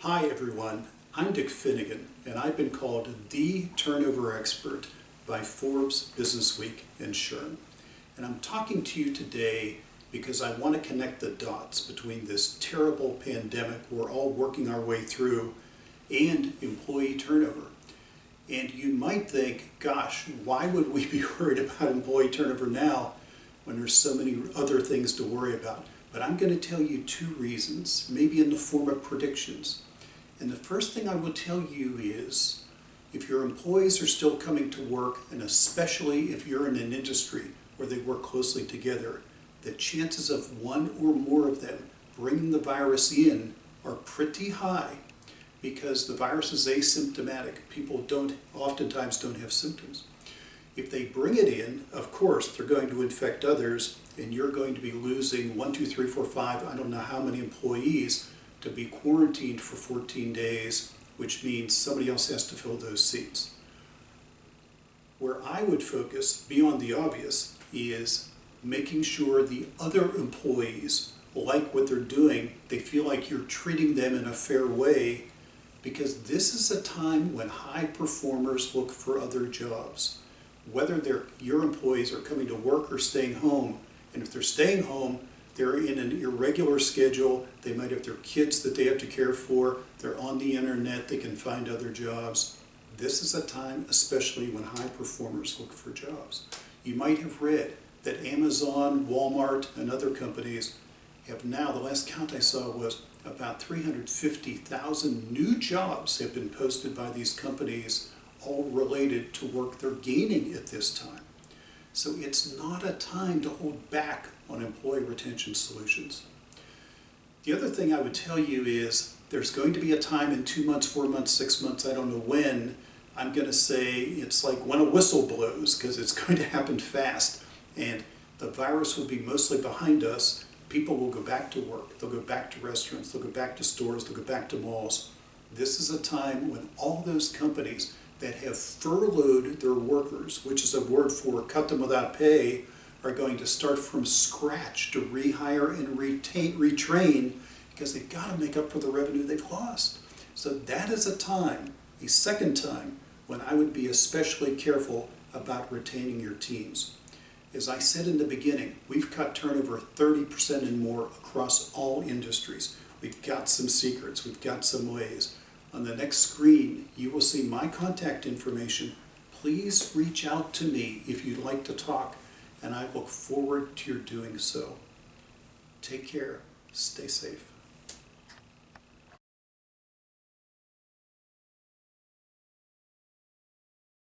Hi everyone, I'm Dick Finnegan, and I've been called the turnover expert by Forbes, Businessweek, and Sherm. And I'm talking to you today because I want to connect the dots between this terrible pandemic we're all working our way through and employee turnover. And you might think, gosh, why would we be worried about employee turnover now when there's so many other things to worry about? But I'm going to tell you two reasons, maybe in the form of predictions. And the first thing I will tell you is, if your employees are still coming to work, and especially if you're in an industry where they work closely together, the chances of one or more of them bringing the virus in are pretty high, because the virus is asymptomatic. People oftentimes don't have symptoms. If they bring it in, of course, they're going to infect others, and you're going to be losing 1, 2, 3, 4, 5, I don't know how many employees to be quarantined for 14 days, which means somebody else has to fill those seats. Where I would focus, beyond the obvious, is making sure the other employees like what they're doing, they feel like you're treating them in a fair way, because this is a time when high performers look for other jobs. Whether your employees are coming to work or staying home, and if they're staying home, they're in an irregular schedule, they might have their kids that they have to care for, they're on the internet, they can find other jobs. This is a time especially when high performers look for jobs. You might have read that Amazon, Walmart, and other companies have now, the last count I saw was about 350,000 new jobs have been posted by these companies, all related to work they're gaining at this time. So it's not a time to hold back on employee retention solutions. The other thing I would tell you is there's going to be a time in 2 months, 4 months, 6 months, I don't know when, I'm going to say it's like when a whistle blows, because it's going to happen fast, and the virus will be mostly behind us. People will go back to work, they'll go back to restaurants, they'll go back to stores, they'll go back to malls. This is a time when all those companies that have furloughed their workers, which is a word for cut them without pay, are going to start from scratch to rehire and retrain, because they've got to make up for the revenue they've lost. So that is a time, a second time, when I would be especially careful about retaining your teams. As I said in the beginning, we've cut turnover 30% and more across all industries. We've got some secrets, we've got some ways. On the next screen, you will see my contact information. Please reach out to me if you'd like to talk, and I look forward to your doing so. Take care. Stay safe.